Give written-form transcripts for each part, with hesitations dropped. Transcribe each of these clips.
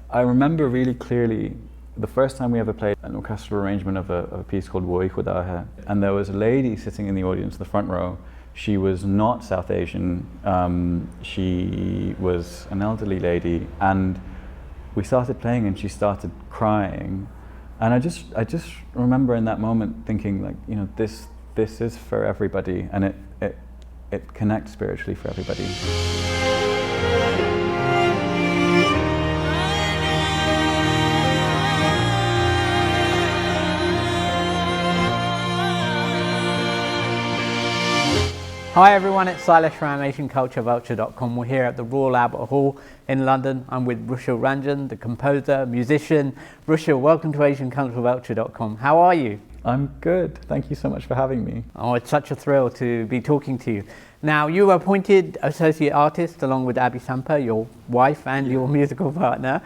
I remember really clearly the first time we ever played an orchestral arrangement of a piece called qawwalibritish, and there was a lady sitting in the audience, the front row. She was not South Asian, she was an elderly lady, and we started playing and she started crying. And I just remember in that moment thinking, like, you know, this is for everybody, and it connects spiritually for everybody. Hi everyone, it's Sailesh Ram, AsianCultureVulture.com. We're here at the Royal Albert Hall in London. I'm with Rushil Ranjan, the composer, musician. Rushil, welcome to AsianCultureVulture.com. How are you? I'm good. Thank you so much for having me. Oh, it's such a thrill to be talking to you. Now, you were appointed associate artist along with AbiSampa, your wife and your musical partner.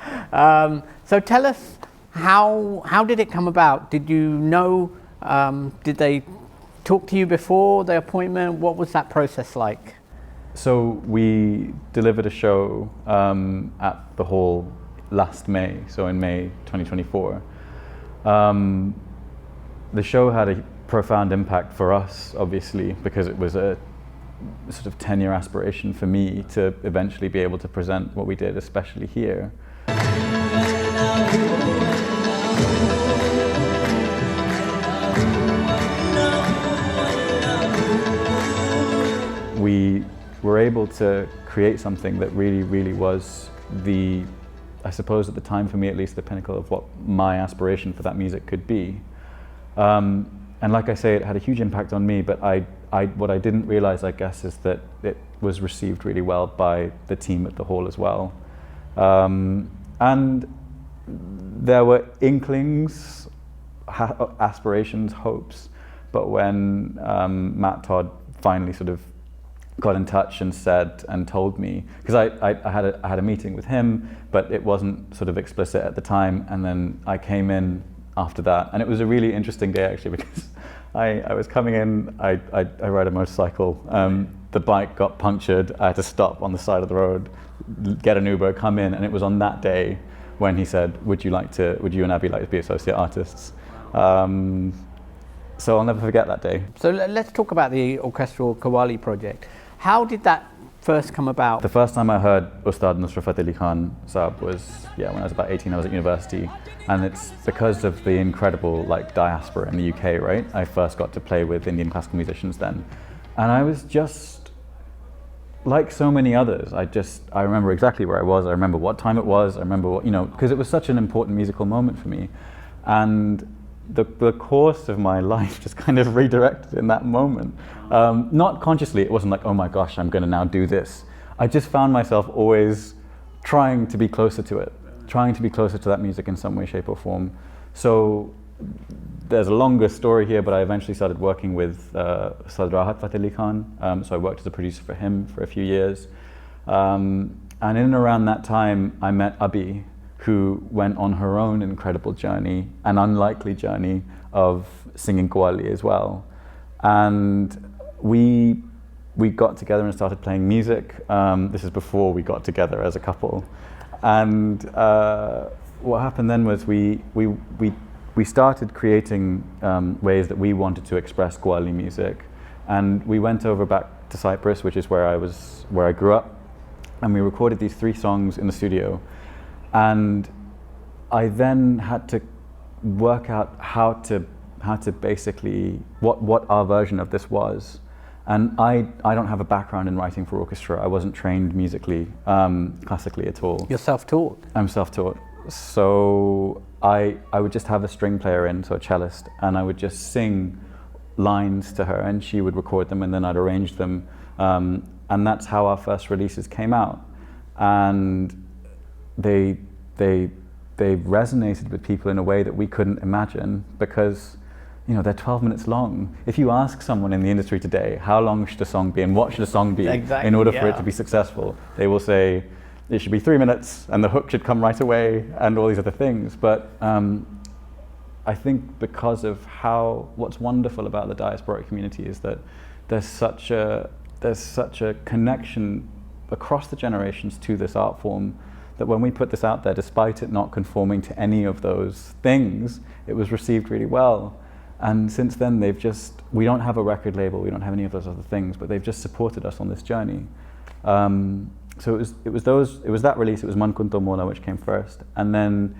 So tell us, how did it come about? Did you know, did they talk to you before the appointment? What was that process like? So we delivered a show at the Hall last May, so in May 2024. The show had a profound impact for us, obviously, because it was a sort of 10-year aspiration for me to eventually be able to present what we did, especially here. We were able to create something that really was I suppose at the time, for me at least, the pinnacle of what my aspiration for that music could be. And like I say, it had a huge impact on me, but what I didn't realize, I guess, is that it was received really well by the team at the Hall as well. And there were inklings, aspirations, hopes, but when Matt Todd finally sort of got in touch and said and told me, because I had a meeting with him, but it wasn't sort of explicit at the time, and then I came in after that, and it was a really interesting day actually, because I was coming in, I ride a motorcycle, the bike got punctured, I had to stop on the side of the road, get an Uber, come in, and it was on that day when he said, would you and Abi like to be associate artists? So I'll never forget that day. So let's talk about the Orchestral Qawwali Project. How did that first come about? The first time I heard Ustad nusratfatehalikhan Saab was, when I was about 18, I was at university, and it's because of the incredible diaspora in the UK, right? I first got to play with Indian classical musicians then, and I was just like so many others. I remember exactly where I was. I remember what time it was. I remember what, because it was such an important musical moment for me, and the course of my life just kind of redirected in that moment. Not consciously, it wasn't like, oh my gosh, I'm going to now do this. I just found myself always trying to be closer to it, trying to be closer to that music in some way, shape or form. So there's a longer story here, but I eventually started working with rahatfatehalikhan. So I worked as a producer for him for a few years. And in and around that time, I met Abi, who went on her own incredible journey, an unlikely journey of singing qawwali as well. And we got together and started playing music. This is before we got together as a couple. And what happened then was we started creating ways that we wanted to express qawwali music. And we went over back to Cypress, which is where I grew up, and we recorded these 3 songs in the studio. And I then had to work out how to basically, what our version of this was. And I don't have a background in writing for orchestra. I wasn't trained musically, classically at all. You're self-taught? I'm self-taught. So I would just have a string player in, so a cellist, and I would just sing lines to her, and she would record them, and then I'd arrange them. And that's how our first releases came out. And they resonated with people in a way that we couldn't imagine, because they're 12 minutes long. If you ask someone in the industry today, how long should a song be and what should a song be in order for it to be successful, they will say it should be 3 minutes and the hook should come right away and all these other things. But I think because of what's wonderful about the diasporic community is that there's such a connection across the generations to this art form that when we put this out there, despite it not conforming to any of those things, it was received really well. And since then, we don't have a record label, we don't have any of those other things, but they've just supported us on this journey. So it was that release, it was mankuntomaula, which came first. And then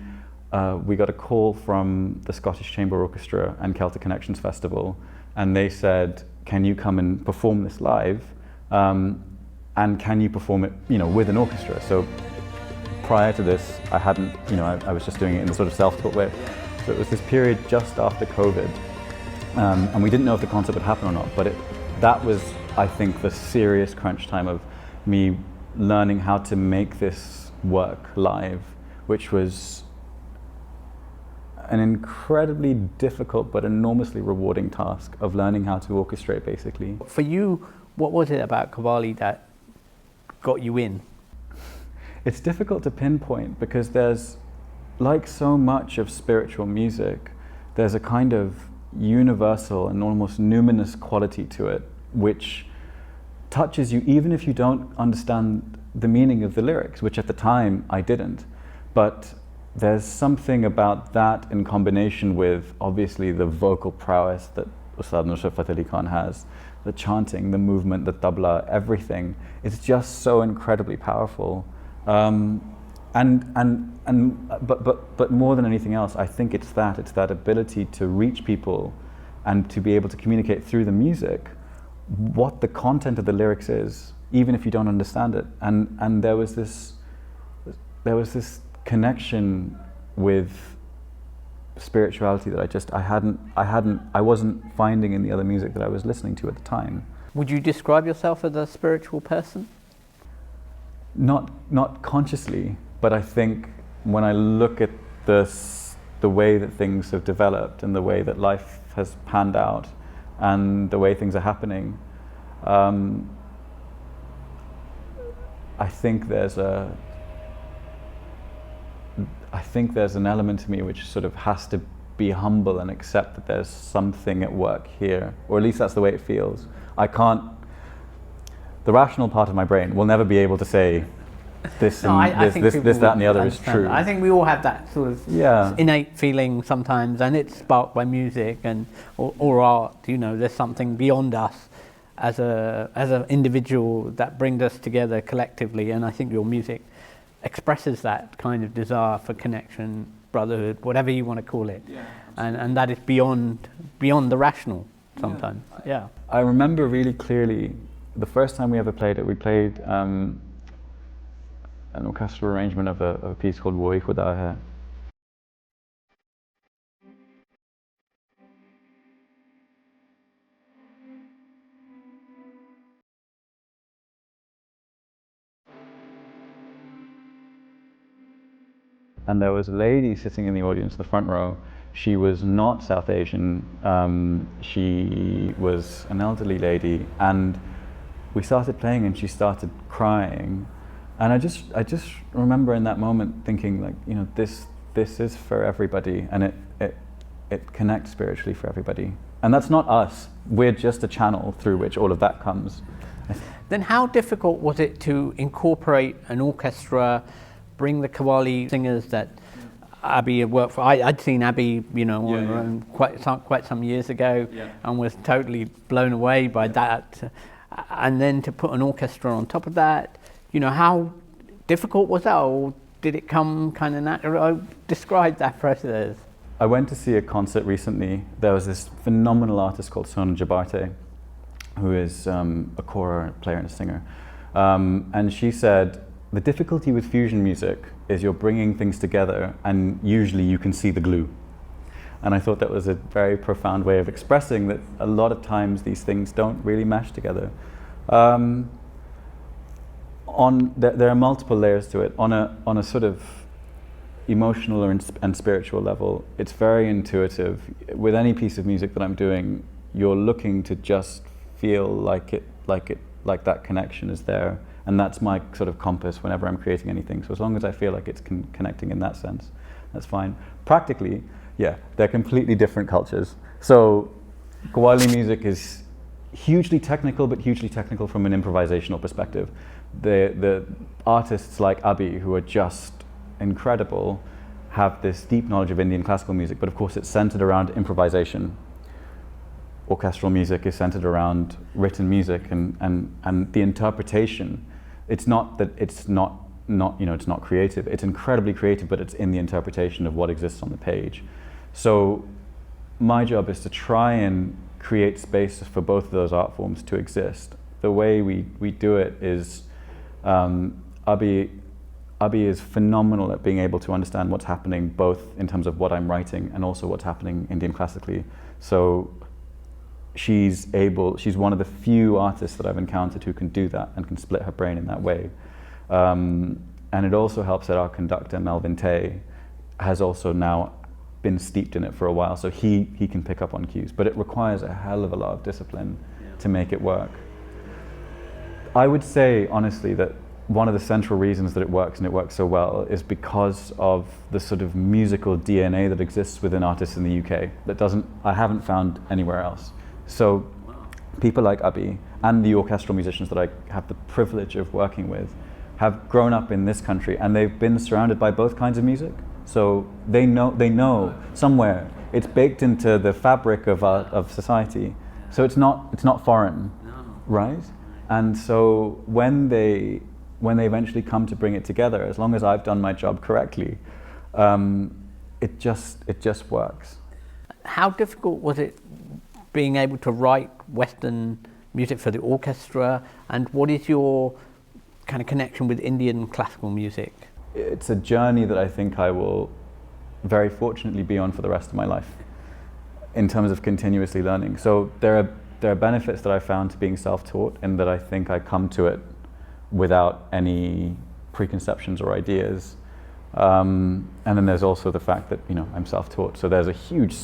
we got a call from the Scottish Chamber Orchestra and Celtic Connections Festival, and they said, can you come and perform this live? And can you perform it, with an orchestra? So prior to this, I hadn't, I was just doing it in the sort of self-taught way. So it was this period just after COVID, and we didn't know if the concert would happen or not, but that was, I think, the serious crunch time of me learning how to make this work live, which was an incredibly difficult but enormously rewarding task of learning how to orchestrate, basically. For you, what was it about qawwali that got you in? It's difficult to pinpoint because there's, like so much of spiritual music, there's a kind of universal and almost numinous quality to it, which touches you even if you don't understand the meaning of the lyrics, which at the time I didn't. But there's something about that in combination with, obviously, the vocal prowess that Ustad nusratfatehalikhan has, the chanting, the movement, the tabla, everything. It's just so incredibly powerful. But more than anything else, I think it's that ability to reach people and to be able to communicate through the music what the content of the lyrics is, even if you don't understand it. And there was this connection with spirituality that I wasn't finding in the other music that I was listening to at the time. Would you describe yourself as a spiritual person? Not consciously, but I think when I look at the way that things have developed and the way that life has panned out and the way things are happening, I think there's an element to me which sort of has to be humble and accept that there's something at work here, or at least that's the way it feels. The rational part of my brain will never be able to say this, this, that and the other is true. I think we all have that sort of innate feeling sometimes, and it's sparked by music or art. There's something beyond us as an individual that brings us together collectively, and I think your music expresses that kind of desire for connection, brotherhood, whatever you want to call it, and that is beyond the rational sometimes. I remember really clearly the first time we ever played it. We played an orchestral arrangement of a piece called qawwalibritish. And there was a lady sitting in the audience in the front row. She was not South Asian. She was an elderly lady, and we started playing and she started crying. And I just remember in that moment thinking, like, this is for everybody, and it connects spiritually for everybody. And that's not us. We're just a channel through which all of that comes. Then how difficult was it to incorporate an orchestra, bring the qawwali singers that Abi had worked for? I'd seen Abi, on quite some years ago, and was totally blown away by that. And then to put an orchestra on top of that, how difficult was that, or did it come kind of natural? Describe that process. I went to see a concert recently. There was this phenomenal artist called diabate, who is a kora player and a singer, and she said, the difficulty with fusion music is you're bringing things together and usually you can see the glue. And I thought that was a very profound way of expressing that a lot of times these things don't really mesh together. There are multiple layers to it. On a sort of emotional and spiritual level, it's very intuitive. With any piece of music that I'm doing, you're looking to just feel like that connection is there. And that's my sort of compass whenever I'm creating anything. So as long as I feel like it's connecting in that sense, that's fine. Practically, they're completely different cultures. So qawwali music is hugely technical, but hugely technical from an improvisational perspective. the artists like Abi, who are just incredible, have this deep knowledge of Indian classical music, but of course it's centered around improvisation. Orchestral music is centered around written music and the interpretation. It's not that it's not it's not creative. It's incredibly creative, but it's in the interpretation of what exists on the page. So my job is to try and create spaces for both of those art forms to exist. The way we do it is Abi is phenomenal at being able to understand what's happening both in terms of what I'm writing and also what's happening Indian classically. So she's one of the few artists that I've encountered who can do that and can split her brain in that way. And it also helps that our conductor, Melvin Tay, has also now been steeped in it for a while, so he can pick up on cues. But it requires a hell of a lot of discipline to make it work. I would say, honestly, that one of the central reasons that it works, and it works so well, is because of the sort of musical DNA that exists within artists in the UK that I haven't found anywhere else. So people like Abi and the orchestral musicians that I have the privilege of working with have grown up in this country, and they've been surrounded by both kinds of music. So they know somewhere, it's baked into the fabric of society. So it's not foreign, right? And so when they eventually come to bring it together, as long as I've done my job correctly, it just works. How difficult was it being able to write Western music for the orchestra, and what is your kind of connection with Indian classical music? It's a journey that I think I will very fortunately be on for the rest of my life in terms of continuously learning. So there are benefits that I found to being self-taught, in that I think I come to it without any preconceptions or ideas. And then there's also the fact that I'm self-taught. So there's huge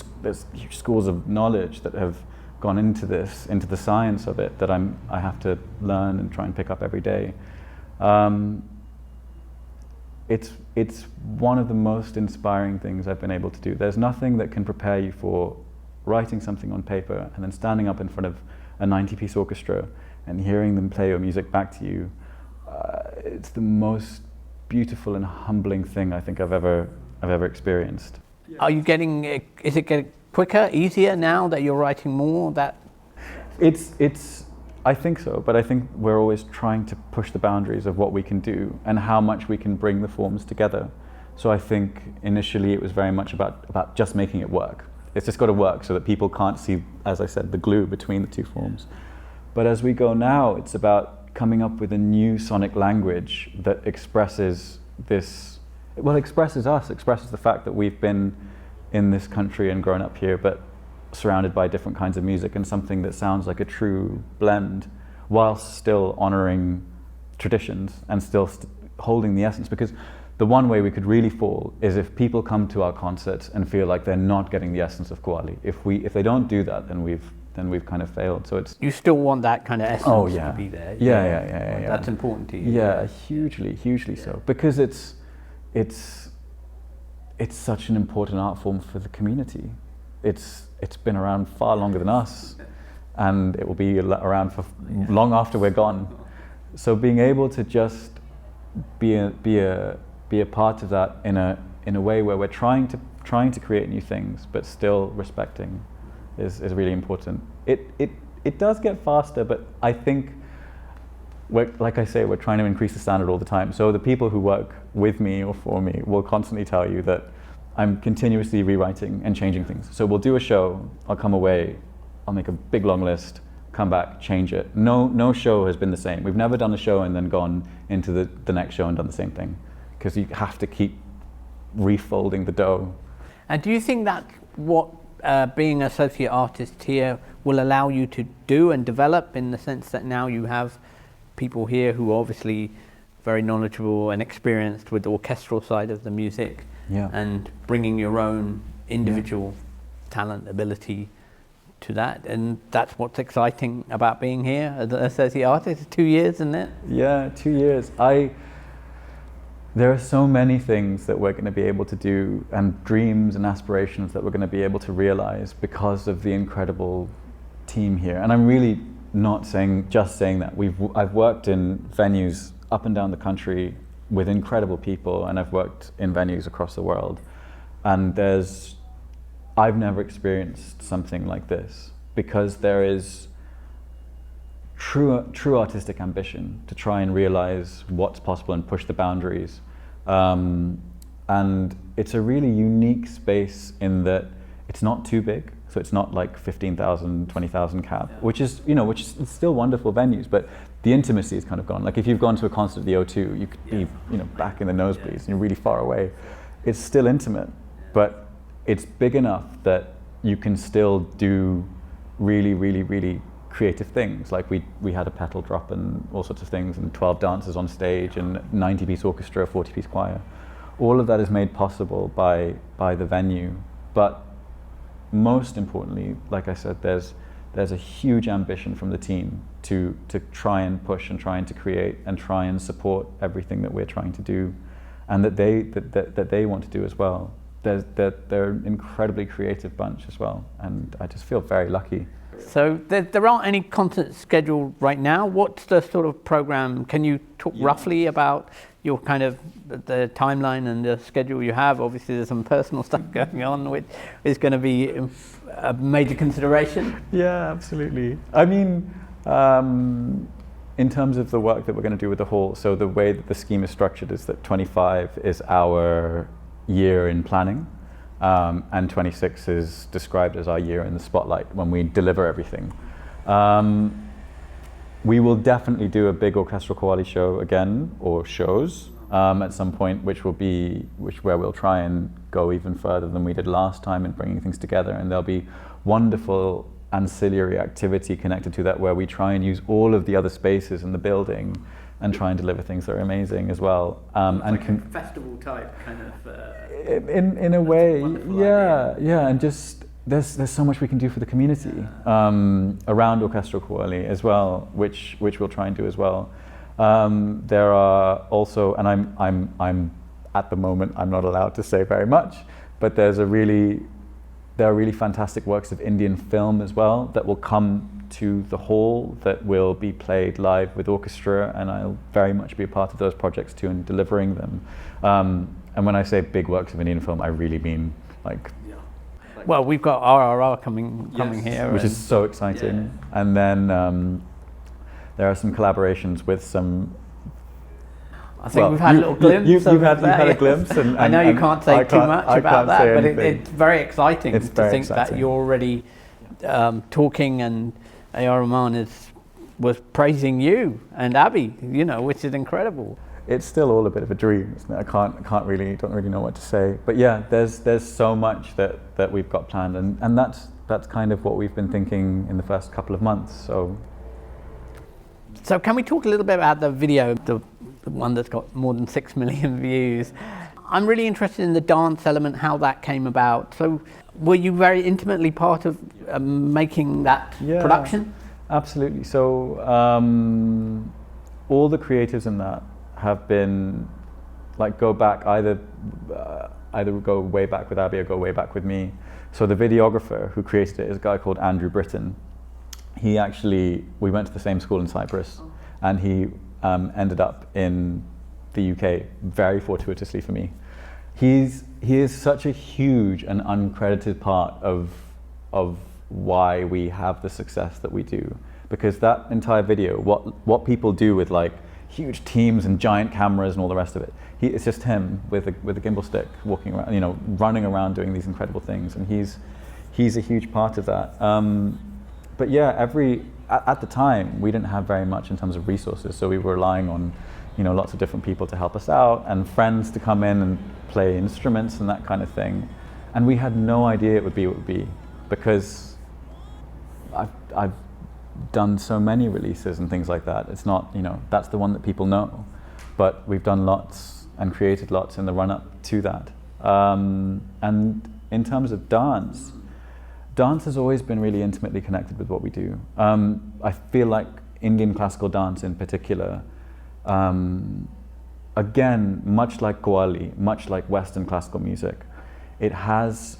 schools of knowledge that have gone into the science of it, that I have to learn and try and pick up every day. It's one of the most inspiring things I've been able to do. There's nothing that can prepare you for writing something on paper and then standing up in front of a 90-piece orchestra and hearing them play your music back to you. It's the most beautiful and humbling thing I think I've ever experienced. Are you is it getting quicker, easier now that you're writing more? I think so, but I think we're always trying to push the boundaries of what we can do and how much we can bring the forms together. So I think initially it was very much about just making it work. It's just got to work so that people can't see, as I said, the glue between the two forms. But as we go now, it's about coming up with a new sonic language that expresses expresses the fact that we've been in this country and grown up here, but surrounded by different kinds of music, and something that sounds like a true blend whilst still honoring traditions and still holding the essence. Because the one way we could really fall is if people come to our concerts and feel like they're not getting the essence of Qawwali. If they don't do that, then we've kind of failed. So you still want that kind of essence to be there. Yeah. That's important to you. Yeah, hugely so, because it's such an important art form for the community. It's been around far longer than us, and it will be around for long after we're gone. So being able to just be a part of that in a way where we're trying to create new things but still respecting is really important. It does get faster, but I think like I say, we're trying to increase the standard all the time. So the people who work with me or for me will constantly tell you that I'm continuously rewriting and changing things. So we'll do a show, I'll come away, I'll make a big long list, come back, change it. No show has been the same. We've never done a show and then gone into the next show and done the same thing, because you have to keep refolding the dough. And do you think that what being an associate artist here will allow you to do and develop, in the sense that now you have people here who are obviously very knowledgeable and experienced with the orchestral side of the music, and bringing your own individual talent, ability to that, and that's what's exciting about being here as an associate artist. 2 years, isn't it? Yeah, 2 years. There are so many things that we're going to be able to do, and dreams and aspirations that we're going to be able to realize because of the incredible team here. And I'm really not just saying that. I've worked in venues up and down the country with incredible people, and I've worked in venues across the world, and I've never experienced something like this, because there is true artistic ambition to try and realize what's possible and push the boundaries. And it's a really unique space in that it's not too big, so it's not like 15,000, 20,000 cap, which is still wonderful venues, but the intimacy is kind of gone. Like if you've gone to a concert at the O2, you could be back in the nosebleeds and you're really far away. It's still intimate, but it's big enough that you can still do really, really, really creative things. Like we had a pedal drop and all sorts of things, and 12 dancers on stage, and 90-piece orchestra, 40-piece choir. All of that is made possible by the venue. But most importantly, like I said, there's a huge ambition from the team to try and push and trying to create and try and support everything that we're trying to do, and that they want to do as well. They're an incredibly creative bunch as well, and I just feel very lucky. So there aren't any concerts scheduled right now. What's the sort of program? Can you talk roughly about your kind of the timeline and the schedule you have? Obviously there's some personal stuff going on which is going to be a major consideration. Yeah, absolutely. I mean, in terms of the work that we're going to do with the hall, so the way that the scheme is structured is that 25 is our year in planning, and 26 is described as our year in the spotlight when we deliver everything. We will definitely do a big Orchestral Qawwali show again, or shows, at some point, where we'll try and go even further than we did last time in bringing things together, and there'll be wonderful ancillary activity connected to that, where we try and use all of the other spaces in the building and try and deliver things that are amazing as well. And like a festival type kind of. In a way, yeah, and just there's so much we can do for the community around Orchestral Qawwali as well, which we'll try and do as well. There are also, and I'm at the moment I'm not allowed to say very much, but there are really fantastic works of Indian film as well that will come to the hall that will be played live with orchestra, and I'll very much be a part of those projects too and delivering them. And when I say big works of Indian film, I really mean like. Well, we've got RRR coming here, which is so exciting, and then there are some collaborations with some. I think we've had a little glimpse. You've had a glimpse, and I know you can't say too much about that, but it's very exciting to think that you're already talking, and AR Rahman was praising you and Abi, which is incredible. It's still all a bit of a dream, isn't it? don't really know what to say. But yeah, there's so much that we've got planned, and that's kind of what we've been thinking in the first couple of months. So can we talk a little bit about the video, the one that's got more than 6 million views? I'm really interested in the dance element, how that came about. So were you very intimately part of making that production? Absolutely. So all the creatives in that have been go back, either go way back with Abi or go way back with me. So the videographer who created it is a guy called Andrewbritton. We went to the same school in Cypress, and he ended up in the UK very fortuitously for me. He is such a huge and uncredited part of why we have the success that we do, because that entire video, what people do with huge teams and giant cameras and all the rest of it, it's just him with a gimbal stick walking around, running around doing these incredible things, and he's a huge part of that. But yeah, at the time we didn't have very much in terms of resources, so we were relying on lots of different people to help us out, and friends to come in and play instruments and that kind of thing. And we had no idea it would be what it would be, because I've done so many releases and things like that. It's not, that's the one that people know, but we've done lots and created lots in the run-up to that. And in terms of dance has always been really intimately connected with what we do. I feel like Indian classical dance in particular, again, much like Qawwali, much like Western classical music, it has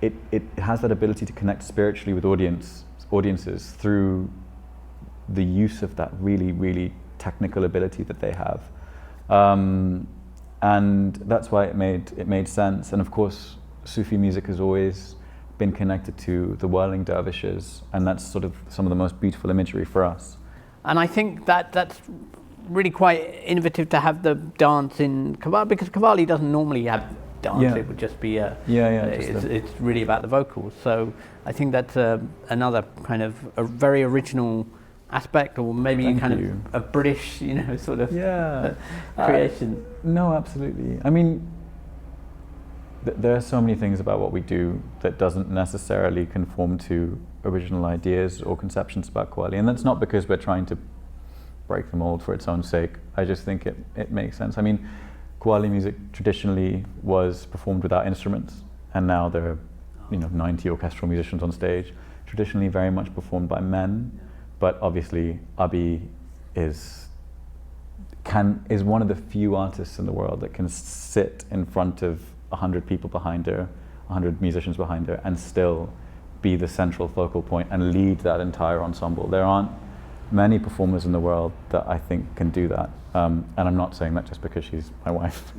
that ability to connect spiritually with audiences through the use of that really, really technical ability that they have. And that's why it made sense. And of course, Sufi music has always been connected to the whirling dervishes, and that's sort of some of the most beautiful imagery for us. And I think that's really quite innovative to have the dance in qawwali, because qawwali doesn't normally have dance. Yeah. It would just be It's really about the vocals. So I think that's another kind of a very original aspect, or maybe of a British, sort of creation. No, absolutely. I mean, there are so many things about what we do that doesn't necessarily conform to original ideas or conceptions about qawwali, and that's not because we're trying to break the mold for its own sake. I just think it makes sense. I mean, qawwali music traditionally was performed without instruments, and now there are 90 orchestral musicians on stage. Traditionally very much performed by men, but obviously Abi is one of the few artists in the world that can sit in front of 100 people behind her, 100 musicians behind her, and still be the central focal point and lead that entire ensemble. There aren't many performers in the world that I think can do that. And I'm not saying that just because she's my wife.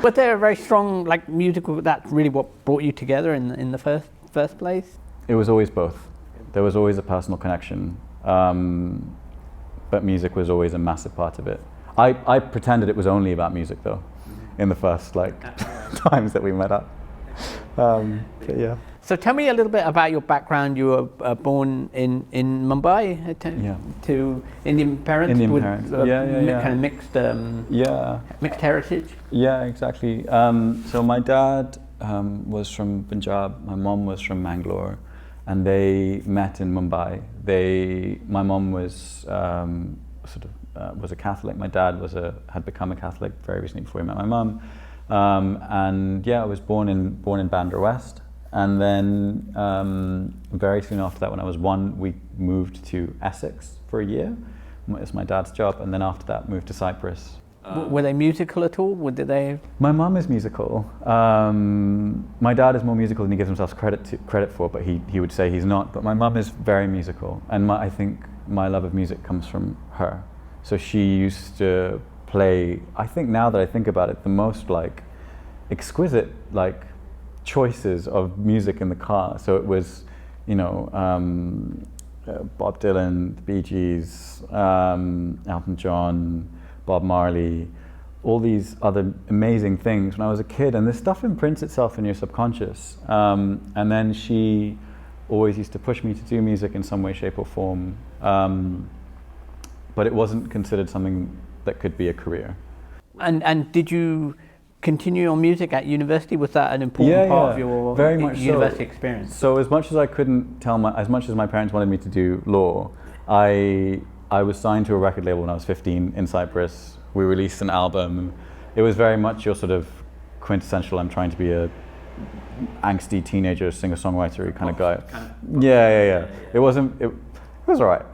But they're a very strong, musical, that's really what brought you together in the first place? It was always both. There was always a personal connection, but music was always a massive part of it. I pretended it was only about music though, in the first times that we met up. But yeah. So tell me a little bit about your background. You were born in Mumbai to Indian parents with kind of mixed heritage. Yeah, exactly. So my dad was from Punjab, my mom was from Mangalore, and they met in Mumbai. My mom was was a Catholic. My dad had become a Catholic very recently before he met my mum. And I was born in bandrawest. And then very soon after that, when I was 1, we moved to Essex for a year. It's my dad's job. And then after that, moved to Cypress. Were they musical at all? My mum is musical. My dad is more musical than he gives himself credit for, but he would say he's not. But my mum is very musical. And I think my love of music comes from her. So she used to play, I think now that I think about it, the most exquisite choices of music in the car. So it was, Bob Dylan, the Bee Gees, Elton John, Bob Marley, all these other amazing things when I was a kid, and this stuff imprints itself in your subconscious. And then she always used to push me to do music in some way, shape or form, but it wasn't considered something that could be a career. And did you continue on music at university? Was that an important part of your very much university experience? So as much as I couldn't as much as my parents wanted me to do law, I was signed to a record label when I was 15 in Cyprus. We released an album. It was very much your sort of quintessential, I'm trying to be a angsty teenager, singer-songwriter kind of guy. Yeah. It was all right.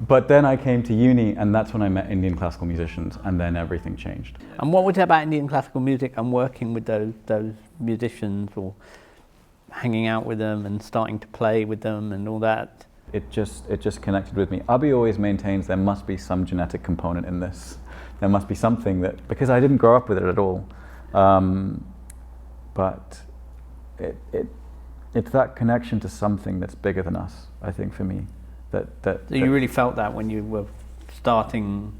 But then I came to uni, and that's when I met Indian classical musicians, and then everything changed. And what was it about Indian classical music and working with those musicians, or hanging out with them and starting to play with them and all that? It just connected with me. Abi always maintains there must be some genetic component in this. There must be something that, because I didn't grow up with it at all. But it's that connection to something that's bigger than us, I think, for me. So you really felt that when you were starting,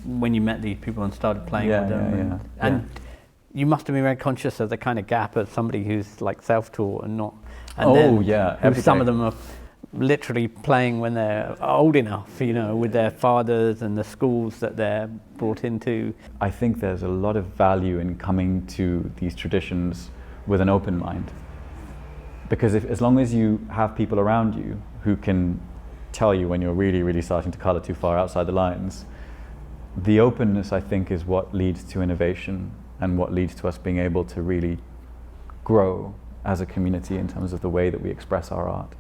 when you met these people and started playing with them, and you must have been very conscious of the kind of gap of somebody who's self-taught and not. And some of them are literally playing when they're old enough, with their fathers and the schools that they're brought into. I think there's a lot of value in coming to these traditions with an open mind, because as long as you have people around you who can tell you when you're really, really starting to colour too far outside the lines, the openness, I think, is what leads to innovation and what leads to us being able to really grow as a community in terms of the way that we express our art.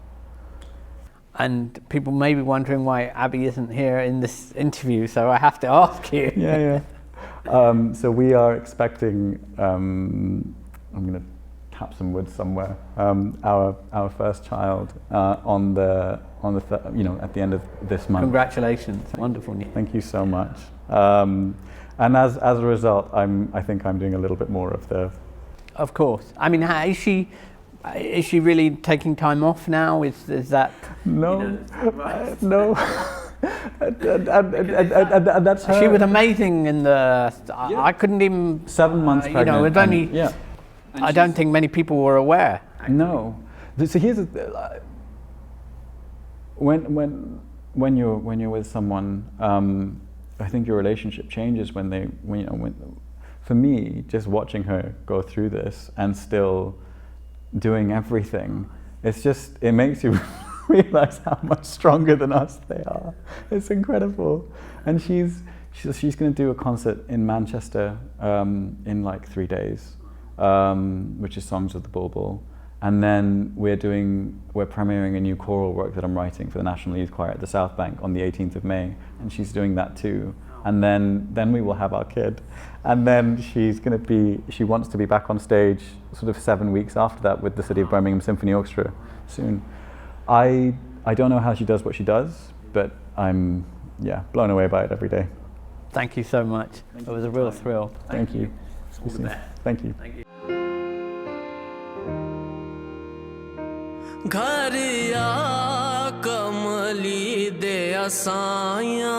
And people may be wondering why Abi isn't here in this interview, so I have to ask you. So we are expecting, I'm going to tap some wood somewhere. Our first child on the at the end of this month. Congratulations, wonderful news. Thank you so much. And as a result, I think I'm doing a little bit more of the. Of course. I mean, is she really taking time off now? Is that? No, no. That's her. She was amazing in the. I couldn't even. 7 months pregnant. You know, it was only. Yeah. I don't think many people were aware. Actually. No. So here's the, when you're with someone, I think your relationship changes for me, just watching her go through this and still doing everything, it makes you realize how much stronger than us they are. It's incredible. And she's going to do a concert in Manchester in like 3 days, which is Songs of the Bulbul. And then we're premiering a new choral work that I'm writing for the National Youth Choir at the South Bank on the 18th of May, and she's doing that too. And then we will have our kid, and then she wants to be back on stage sort of 7 weeks after that with the City of Birmingham Symphony Orchestra soon. I don't know how she does what she does, but I'm blown away by it every day. Thank you so much. It was a real thrill. Thank you. All the best. Thank you. Thank you. घरिया कमली दे असायां